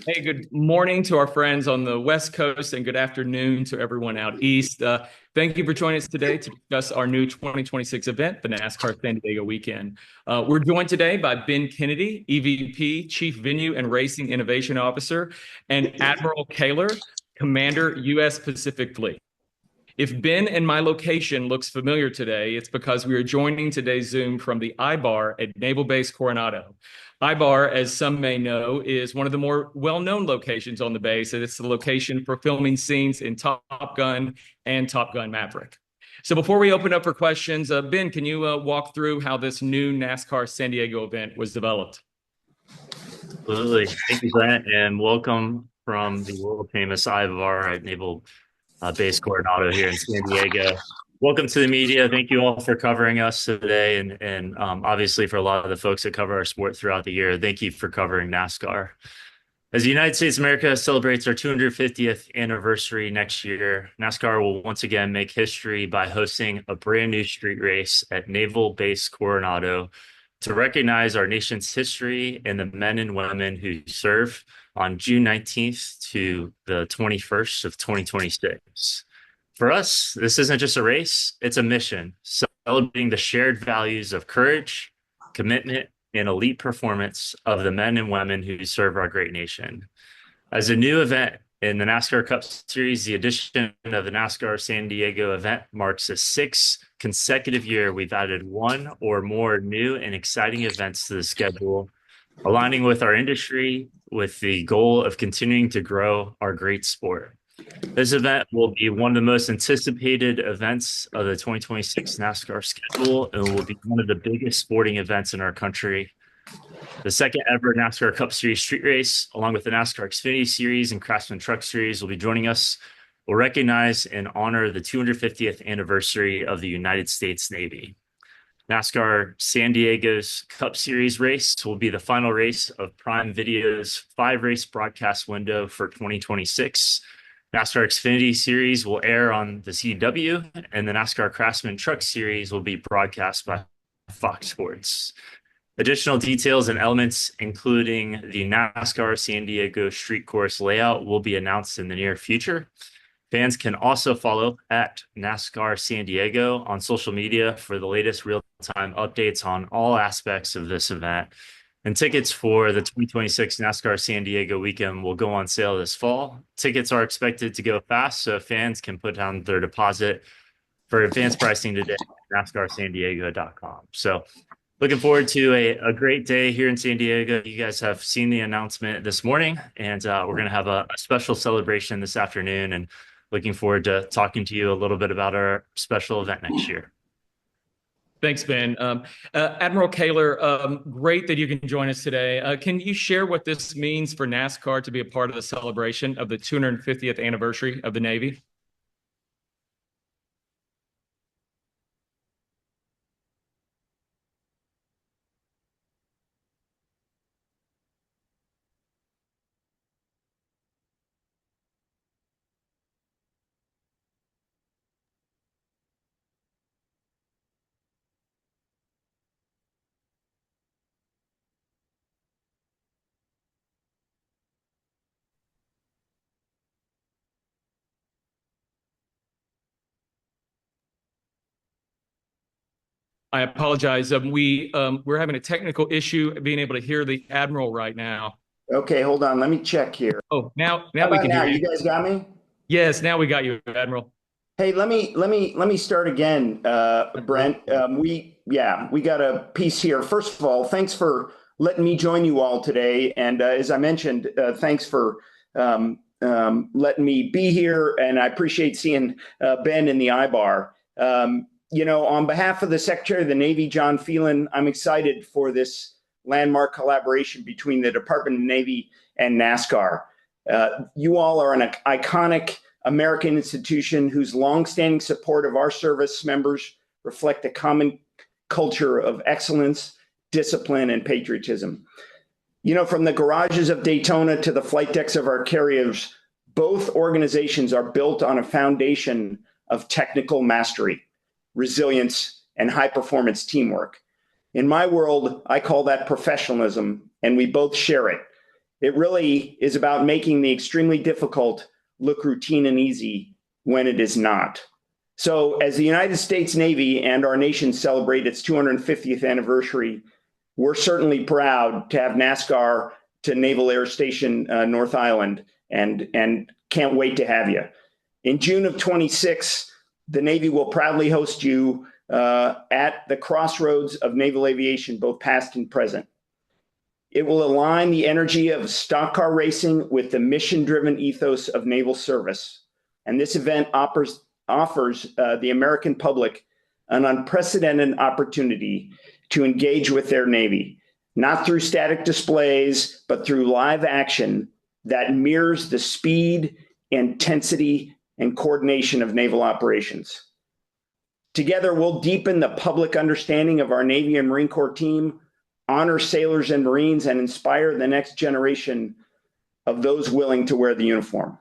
Hey, good morning to our friends on the West Coast and good afternoon to everyone out east. Thank you for joining us today to discuss our new 2026 event, the NASCAR San Diego Weekend. We're joined today by Ben Kennedy, EVP, Chief Venue and Racing Innovation Officer, and Admiral Koehler, Commander, U.S. Pacific Fleet. If Ben and my location looks familiar today, it's because we are joining today's Zoom from the I-Bar at Naval Base Coronado. I-Bar, as some may know, is one of the more well-known locations on the base, and it's the location for filming scenes in Top Gun and Top Gun Maverick. So before we open up for questions, Ben, can you walk through how this new NASCAR San Diego event was developed? Absolutely. Thank you, Grant, and welcome from the world famous I-Bar at Naval Base Coronado here in San Diego. Welcome to the media. Thank you all for covering us today, and obviously for a lot of the folks that cover our sport throughout the year. Thank you for covering NASCAR. As the United States of America celebrates our 250th anniversary next year, NASCAR will once again make history by hosting a brand new street race at Naval Base Coronado to recognize our nation's history and the men and women who serve on June 19th to the 21st of 2026. For us, this isn't just a race, it's a mission, celebrating the shared values of courage, commitment, and elite performance of the men and women who serve our great nation. As a new event in the NASCAR Cup Series, the addition of the NASCAR San Diego event marks the sixth consecutive year we've added one or more new and exciting events to the schedule, aligning with our industry with the goal of continuing to grow our great sport. This event will be one of the most anticipated events of the 2026 NASCAR schedule and will be one of the biggest sporting events in our country. The second ever NASCAR Cup Series street race, along with the NASCAR Xfinity Series and Craftsman Truck Series, will be joining us. We'll recognize and honor the 250th anniversary of the United States Navy. NASCAR San Diego's Cup Series race will be the final race of Prime Video's 5-race broadcast window for 2026. NASCAR Xfinity Series will air on the CW, and the NASCAR Craftsman Truck Series will be broadcast by Fox Sports. Additional details and elements, including the NASCAR San Diego street course layout, will be announced in the near future. Fans can also follow at NASCAR San Diego on social media for the latest real-time updates on all aspects of this event. And tickets for the 2026 NASCAR San Diego weekend will go on sale this fall. Tickets are expected to go fast, so fans can put down their deposit for advanced pricing today at NASCARSanDiego.com. So looking forward to a great day here in San Diego. You guys have seen the announcement this morning, and we're going to have a special celebration this afternoon, and looking forward to talking to you a little bit about our special event next year. Thanks, Ben. Admiral Koehler, great that you can join us today. Can you share what this means for NASCAR to be a part of the celebration of the 250th anniversary of the Navy? I apologize. We're having a technical issue being able to hear the Admiral right now. Okay, hold on. Let me check here. Oh, now How we about can now? hear You you. guys got me? Yes, now we got you, Admiral. Hey, let me start again, Brent. We got a piece here. First of all, thanks for letting me join you all today. And as I mentioned, thanks for letting me be here. And I appreciate seeing Ben in the I-Bar. On behalf of the Secretary of the Navy, John Phelan, I'm excited for this landmark collaboration between the Department of the Navy and NASCAR. You all are an iconic American institution whose longstanding support of our service members reflect a common culture of excellence, discipline, and patriotism. From the garages of Daytona to the flight decks of our carriers, both organizations are built on a foundation of technical mastery, resilience, and high-performance teamwork. In my world, I call that professionalism, and we both share it. It really is about making the extremely difficult look routine and easy when it is not. So, as the United States Navy and our nation celebrate its 250th anniversary, we're certainly proud to have NASCAR to Naval Air Station North Island, and can't wait to have you. In June of 26, the Navy will proudly host you at the crossroads of naval aviation, both past and present. It will align the energy of stock car racing with the mission-driven ethos of naval service. And this event offers the American public an unprecedented opportunity to engage with their Navy, not through static displays, but through live action that mirrors the speed, intensity, and coordination of naval operations. Together, we'll deepen the public understanding of our Navy and Marine Corps team, honor sailors and Marines, and inspire the next generation of those willing to wear the uniform.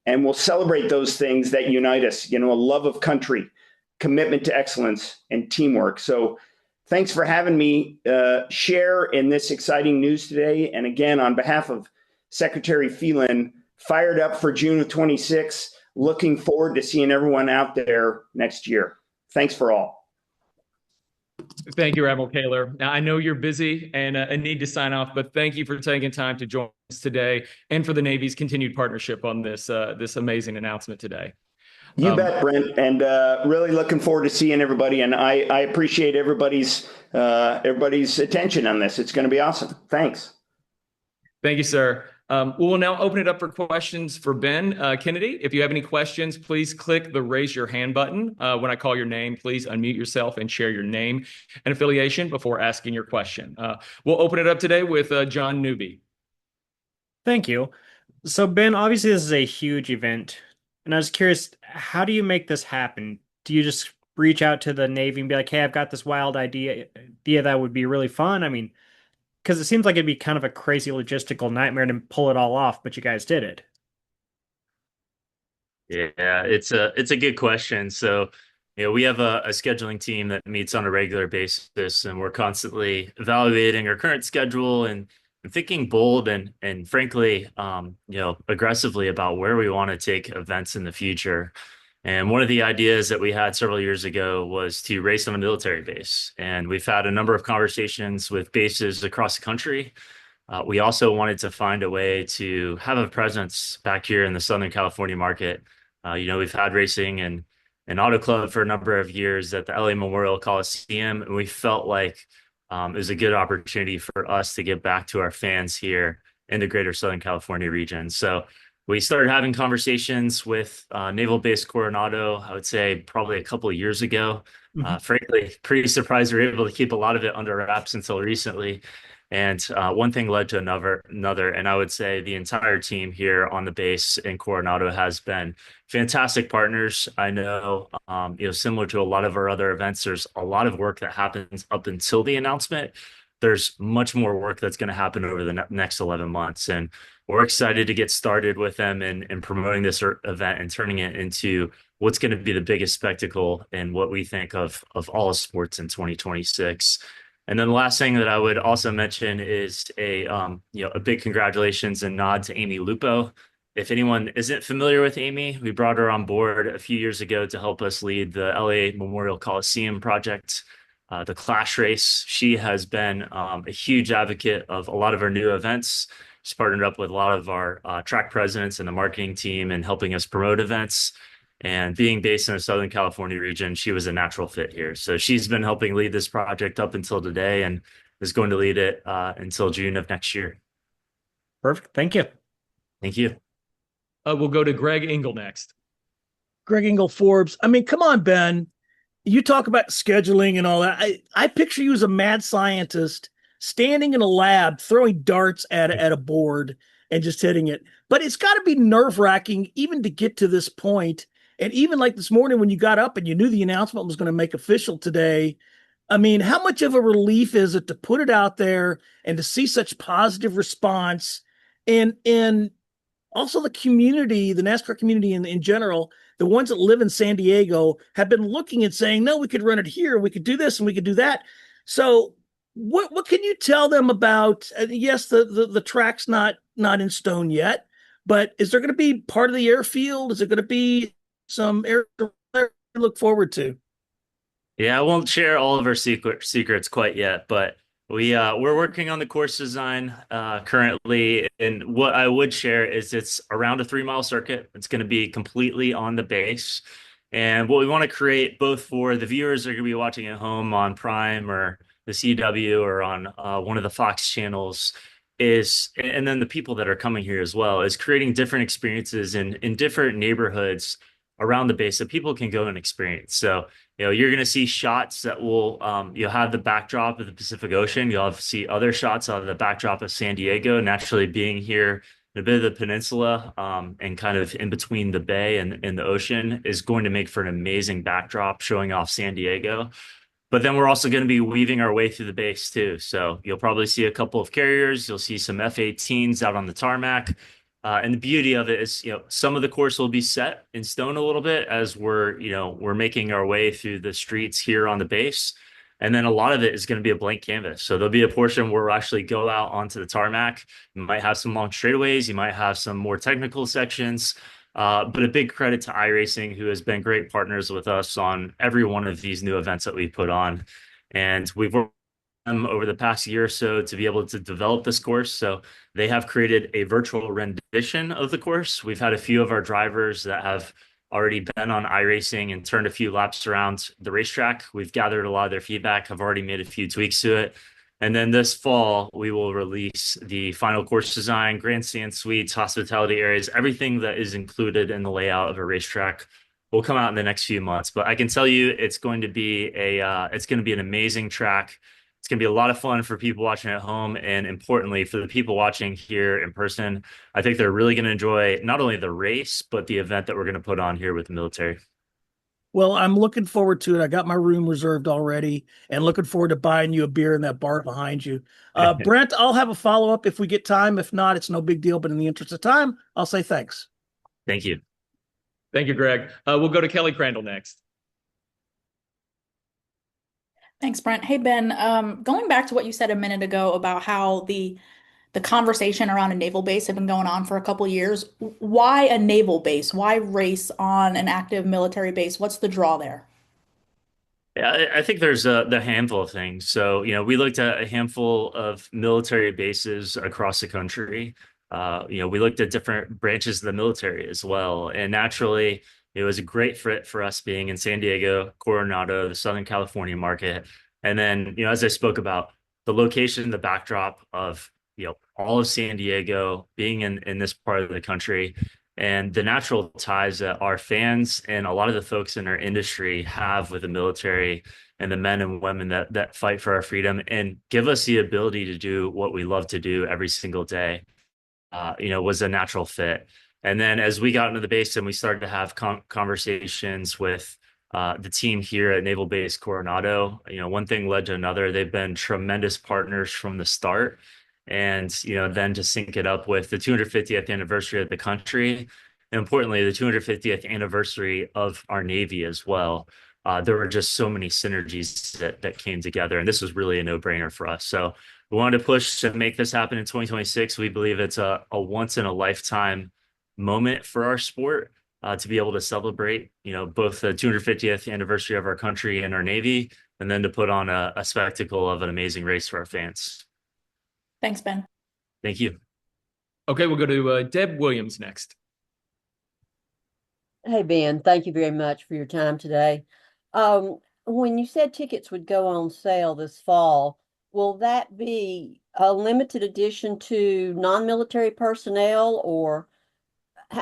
And we'll celebrate those things that unite us, a love of country, commitment to excellence, and teamwork. So thanks for having me share in this exciting news today. And again, on behalf of Secretary Phelan, fired up for June of 26, looking forward to seeing everyone out there next year. Thanks for all. Thank you, Admiral Koehler. Now, I know you're busy and need to sign off, but thank you for taking time to join us today and for the Navy's continued partnership on this amazing announcement today. You bet, Brent, and really looking forward to seeing everybody. And I appreciate everybody's attention on this. It's going to be awesome. Thanks. Thank you, sir. We will now open it up for questions for Ben Kennedy. If you have any questions, please click the raise your hand button. When I call your name, please unmute yourself and share your name and affiliation before asking your question. We'll open it up today with John Newby. Thank you. So, Ben, obviously this is a huge event, and I was curious, how do you make this happen? Do you just reach out to the Navy and be like, hey, I've got this wild idea that would be really fun? I mean, because it seems like it'd be kind of a crazy logistical nightmare to pull it all off, but you guys did it. Yeah, it's a good question. So, we have a scheduling team that meets on a regular basis, and we're constantly evaluating our current schedule and thinking bold and frankly, aggressively about where we want to take events in the future. And one of the ideas that we had several years ago was to race on a military base. And we've had a number of conversations with bases across the country. We also wanted to find a way to have a presence back here in the Southern California market. We've had racing and an auto club for a number of years at the LA Memorial Coliseum. And we felt like it was a good opportunity for us to get back to our fans here in the greater Southern California region. So we started having conversations with Naval Base Coronado, I would say probably a couple of years ago. Frankly, pretty surprised we were able to keep a lot of it under wraps until recently. And one thing led to another, and I would say the entire team here on the base in Coronado has been fantastic partners. I know, similar to a lot of our other events, there's a lot of work that happens up until the announcement. There's much more work that's going to happen over the next 11 months. And we're excited to get started with them and promoting this event and turning it into what's going to be the biggest spectacle and what we think of all sports in 2026. And then the last thing that I would also mention is a big congratulations and nod to Amy Lupo. If anyone isn't familiar with Amy, we brought her on board a few years ago to help us lead the LA Memorial Coliseum project, the Clash Race. She has been a huge advocate of a lot of our new events. She's partnered up with a lot of our track presidents and the marketing team and helping us promote events. And being based in the Southern California region, she was a natural fit here. So she's been helping lead this project up until today and is going to lead it until June of next year. Perfect. Thank you. Thank you. We'll go to Greg Engel next. Greg Engel, Forbes. I mean, come on, Ben. You talk about scheduling and all that. I picture you as a mad scientist standing in a lab, throwing darts at a board and just hitting it. But it's got to be nerve-wracking even to get to this point. And even like this morning when you got up and you knew the announcement was going to make official today, I mean, how much of a relief is it to put it out there and to see such positive response? And also the community, the NASCAR community in general, the ones that live in San Diego have been looking and saying, no, we could run it here, we could do this and we could do that. So what can you tell them about? Yes, the track's not in stone yet, but is there going to be part of the airfield? Is it going to be some air to look forward to? Yeah, I won't share all of our secrets quite yet, but we're working on the course design currently. And what I would share is it's around a 3 mile circuit. It's going to be completely on the base. And what we want to create both for the viewers that are going to be watching at home on Prime or the CW or on one of the Fox channels is, and then the people that are coming here as well, is creating different experiences in different neighborhoods around the base that people can go and experience. So you're going to see shots that will, you'll have the backdrop of the Pacific Ocean. You'll see other shots of the backdrop of San Diego, naturally being here in a bit of the peninsula, and kind of in between the bay and the ocean is going to make for an amazing backdrop showing off San Diego. But then we're also going to be weaving our way through the base too. So you'll probably see a couple of carriers. You'll see some F-18s out on the tarmac. And the beauty of it is, some of the course will be set in stone a little bit as we're making our way through the streets here on the base. And then a lot of it is going to be a blank canvas. So there'll be a portion where we'll actually go out onto the tarmac. You might have some long straightaways. You might have some more technical sections. But a big credit to iRacing, who has been great partners with us on every one of these new events that we put on. And we've worked with them over the past year or so to be able to develop this course. So they have created a virtual rendition of the course. We've had a few of our drivers that have already been on iRacing and turned a few laps around the racetrack. We've gathered a lot of their feedback, have already made a few tweaks to it. And then this fall, we will release the final course design, grandstand suites, hospitality areas, everything that is included in the layout of a racetrack will come out in the next few months. But I can tell you it's going to be an amazing track. It's going to be a lot of fun for people watching at home. And importantly, for the people watching here in person, I think they're really going to enjoy not only the race, but the event that we're going to put on here with the military. Well, I'm looking forward to it. I got my room reserved already and looking forward to buying you a beer in that bar behind you. Brent, I'll have a follow up if we get time. If not, it's no big deal. But in the interest of time, I'll say thanks. Thank you. Thank you, Greg. We'll go to Kelly Crandall next. Thanks, Brent. Hey, Ben, going back to what you said a minute ago about how the conversation around a naval base had been going on for a couple years. Why a naval base? Why race on an active military base? What's the draw there? Yeah, I think there's the handful of things. So, we looked at a handful of military bases across the country. We looked at different branches of the military as well. And naturally, it was a great fit for us being in San Diego, Coronado, the Southern California market. And then, as I spoke about, the location, the backdrop of, all of San Diego being in this part of the country and the natural ties that our fans and a lot of the folks in our industry have with the military and the men and women that fight for our freedom and give us the ability to do what we love to do every single day, was a natural fit. And then as we got into the base and we started to have conversations with the team here at Naval Base Coronado, one thing led to another. They've been tremendous partners from the start. And, then to sync it up with the 250th anniversary of the country, and importantly, the 250th anniversary of our Navy as well. There were just so many synergies that came together, and this was really a no-brainer for us. So we wanted to push to make this happen in 2026. We believe it's a once-in-a-lifetime moment for our sport to be able to celebrate, both the 250th anniversary of our country and our Navy, and then to put on a spectacle of an amazing race for our fans. Thanks, Ben. Thank you. Okay, we'll go to Deb Williams next. Hey, Ben, thank you very much for your time today. When you said tickets would go on sale this fall, will that be a limited edition to non-military personnel, or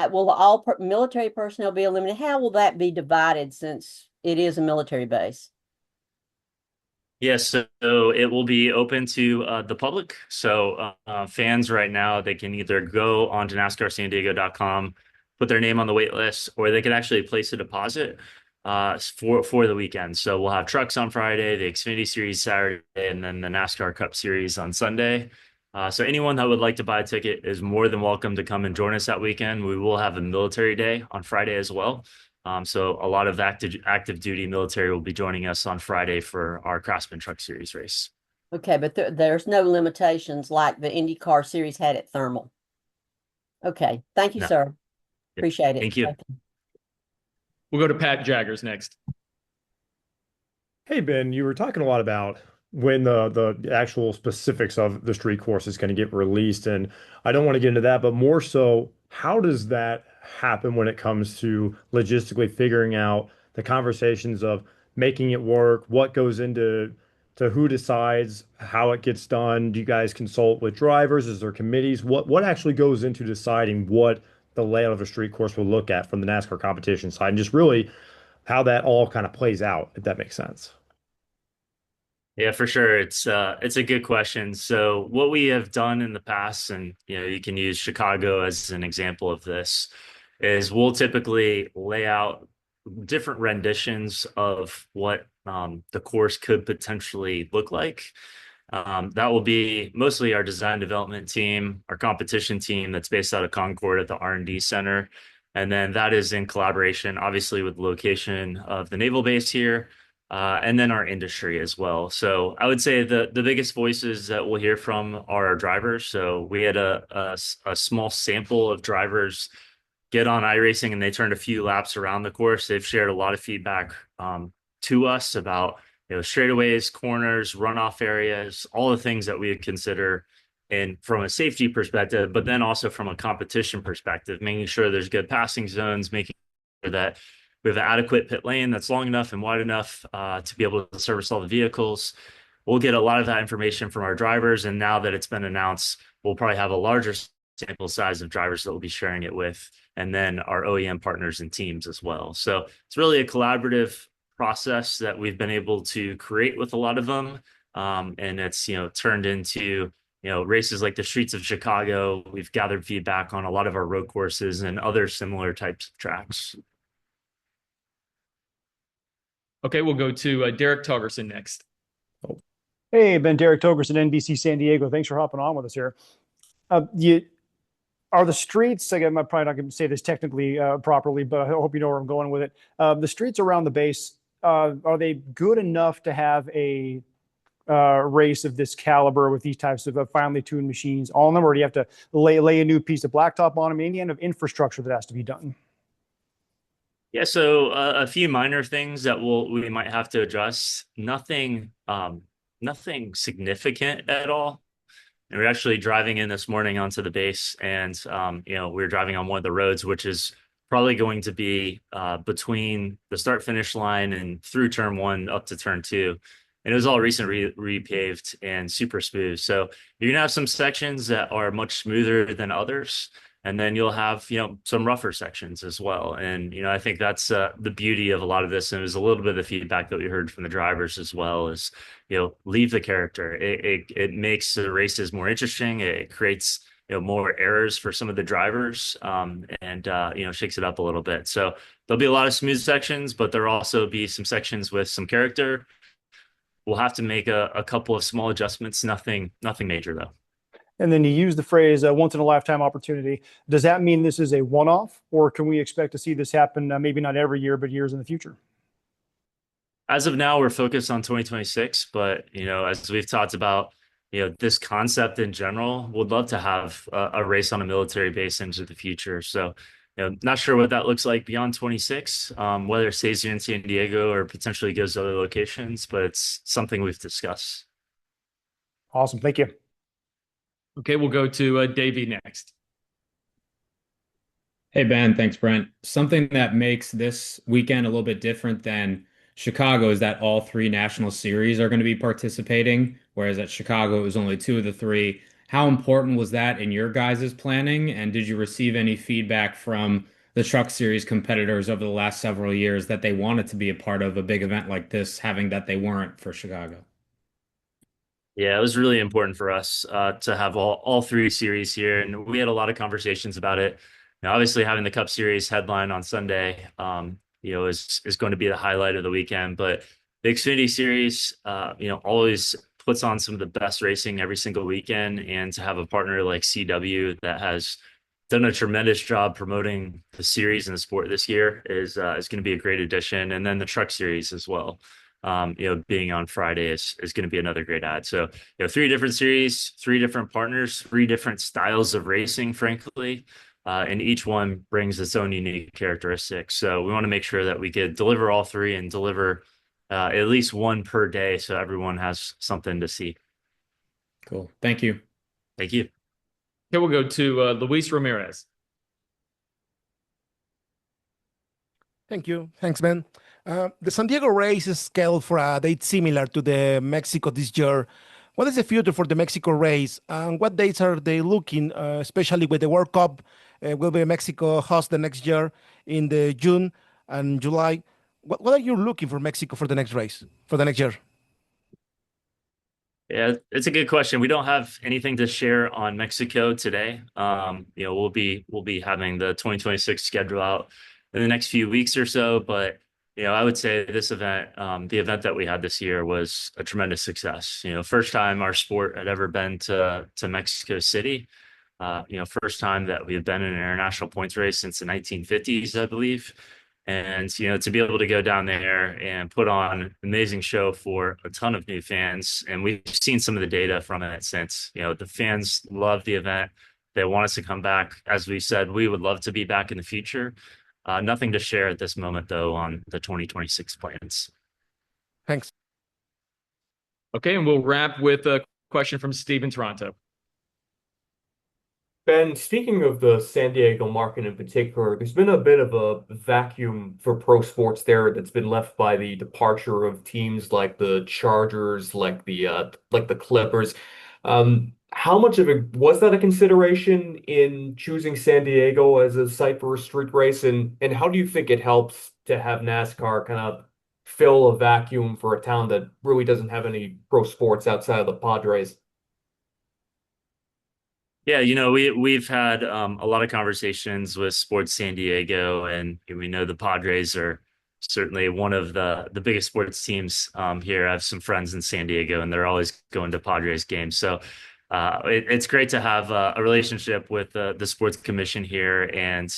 will all military personnel be eliminated? How will that be divided since it is a military base? Yes, so it will be open to the public. So fans right now, they can either go on to NASCARSanDiego.com, put their name on the wait list, or they can actually place a deposit for the weekend. So we'll have trucks on Friday, the Xfinity Series Saturday, and then the NASCAR Cup Series on Sunday. So anyone that would like to buy a ticket is more than welcome to come and join us that weekend. We will have a military day on Friday as well. So a lot of active duty military will be joining us on Friday for our Craftsman Truck Series race. Okay, but there's no limitations like the IndyCar series had at thermal. Okay, thank you, No. sir. Yeah. Appreciate it. Thank you. We'll go to Pat Jaggers next. Hey Ben, you were talking a lot about when the actual specifics of the street course is going to get released, and I don't want to get into that, but more so, how does that happen when it comes to logistically figuring out the conversations of making it work? What goes into to who decides how it gets done? Do you guys consult with drivers? Is there committees? What actually goes into deciding what the layout of a street course will look at from the NASCAR competition side, and just really how that all kind of plays out, if that makes sense? Yeah, for sure. It's a good question. So what we have done in the past, and you can use Chicago as an example of this, is we'll typically lay out different renditions of what the course could potentially look like. That will be mostly our design development team, our competition team that's based out of Concord at the R&D Center. And then that is in collaboration, obviously, with the location of the naval base here, and then our industry as well. So I would say the biggest voices that we'll hear from are our drivers. So we had a small sample of drivers get on iRacing and they turned a few laps around the course. They've shared a lot of feedback to us about straightaways, corners, runoff areas, all the things that we would consider and from a safety perspective, but then also from a competition perspective, making sure there's good passing zones, making sure that we have an adequate pit lane that's long enough and wide enough to be able to service all the vehicles. We'll get a lot of that information from our drivers, and now that it's been announced, we'll probably have a larger sample size of drivers that we'll be sharing it with, and then our OEM partners and teams as well. So it's really a collaborative process that we've been able to create with a lot of them. And it's, turned into, races like the streets of Chicago. We've gathered feedback on a lot of our road courses and other similar types of tracks. Okay, we'll go to Derek Togerson next. Hey, Ben, Derek Togerson, NBC San Diego. Thanks for hopping on with us here. Are the streets, again, I'm probably not going to say this technically properly, but I hope you know where I'm going with it. The streets around the base, are they good enough to have a race of this caliber with these types of finely tuned machines on them, or do you have to lay a new piece of blacktop on them? Any kind of infrastructure that has to be done? Yeah, so a few minor things that we might have to address. Nothing significant at all. And we're actually driving in this morning onto the base, and we're driving on one of the roads, which is probably going to be between the start finish line and through turn 1 up to turn 2. And it was all recently repaved and super smooth. So you're gonna have some sections that are much smoother than others, and then you'll have some rougher sections as well. And I think that's the beauty of a lot of this, and it was a little bit of the feedback that we heard from the drivers as well, is leave the character. It makes the races more interesting. It creates more errors for some of the drivers, and shakes it up a little bit. So there'll be a lot of smooth sections, but there'll also be some sections with some character. We'll have to make a couple of small adjustments. Nothing major though. And then you use the phrase once in a lifetime opportunity. Does that mean this is a one-off, or can we expect to see this happen maybe not every year, but years in the future? As of now, we're focused on 2026, but as we've talked about, this concept in general, would love to have a race on a military base into the future. So, not sure what that looks like beyond 26, whether it stays here in San Diego or potentially goes to other locations, but it's something we've discussed. Awesome. Thank you. Okay, we'll go to Davey next. Hey, Ben, thanks, Brent. Something that makes this weekend a little bit different than Chicago is that all 3 national series are going to be participating, whereas at Chicago it was only 2 of the 3. How important was that in your guys' planning? And did you receive any feedback from the Truck Series competitors over the last several years that they wanted to be a part of a big event like this, having that they weren't for Chicago? Yeah, it was really important for us to have all 3 series here, and we had a lot of conversations about it. Now, obviously, having the Cup Series headline on Sunday, is going to be the highlight of the weekend. But the Xfinity Series, always puts on some of the best racing every single weekend, and to have a partner like CW that has done a tremendous job promoting the series and the sport this year is going to be a great addition. And then the Truck Series as well. being on Friday is going to be another great add. So, 3 different series, 3 different partners, 3 different styles of racing, frankly. And each one brings its own unique characteristics. So we want to make sure that we could deliver all 3 and deliver at least one per day so everyone has something to see. Cool. Thank you. Thank you. Here we'll go to Luis Ramirez. Thank you. Thanks, Ben. The San Diego race is scheduled for a date similar to the Mexico this year. What is the future for the Mexico race? And what dates are they looking, especially with the World Cup? Will be Mexico host the next year in the June and July? What are you looking for Mexico for the next race, for the next year? Yeah, it's a good question. We don't have anything to share on Mexico today. We'll be having the 2026 schedule out in the next few weeks or so. But I would say this event, the event that we had this year, was a tremendous success. First time our sport had ever been to Mexico City. First time that we have been in an international points race since the 1950s, I believe. And, to be able to go down there and put on an amazing show for a ton of new fans. And we've seen some of the data from it since, the fans love the event. They want us to come back. As we said, we would love to be back in the future. Nothing to share at this moment, though, on the 2026 plans. Thanks. Okay, and we'll wrap with a question from Steve in Toronto. Ben, speaking of the San Diego market in particular, there's been a bit of a vacuum for pro sports there that's been left by the departure of teams like the Chargers, like the Clippers. How much of it was that a consideration in choosing San Diego as a site for a street race, and how do you think it helps to have NASCAR kind of fill a vacuum for a town that really doesn't have any pro sports outside of the Padres? Yeah, we've had a lot of conversations with Sports San Diego, and we know the Padres are certainly one of the biggest sports teams here. I have some friends in San Diego, and they're always going to Padres games. So it's great to have a relationship with the Sports Commission here, and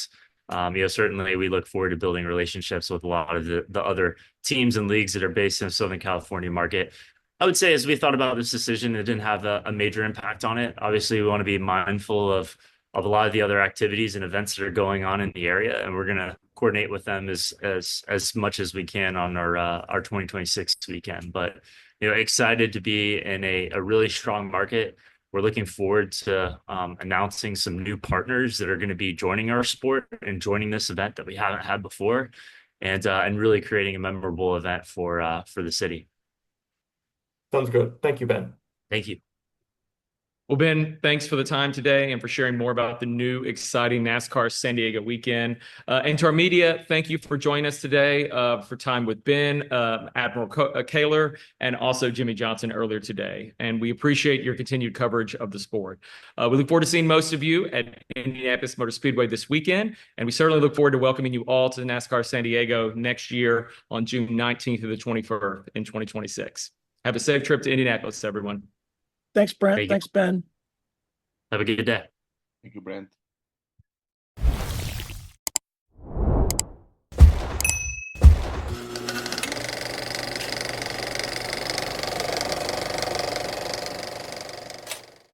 certainly we look forward to building relationships with a lot of the other teams and leagues that are based in the Southern California market. I would say as we thought about this decision, it didn't have a major impact on it. Obviously, we want to be mindful of a lot of the other activities and events that are going on in the area, and we're going to coordinate with them as much as we can on our 2026 weekend. But excited to be in a really strong market. We're looking forward to announcing some new partners that are going to be joining our sport and joining this event that we haven't had before, and really creating a memorable event for the city. Sounds good. Thank you, Ben. Thank you. Well, Ben, thanks for the time today and for sharing more about the new exciting NASCAR San Diego weekend. And to our media, thank you for joining us today for time with Ben, Admiral Koehler, and also Jimmy Johnson earlier today. And we appreciate your continued coverage of the sport. We look forward to seeing most of you at Indianapolis Motor Speedway this weekend. And we certainly look forward to welcoming you all to the NASCAR San Diego next year on June 19th through the 21st in 2026. Have a safe trip to Indianapolis, everyone. Thanks, Brent. Thanks, Ben. Have a good day. Thank you, Brent.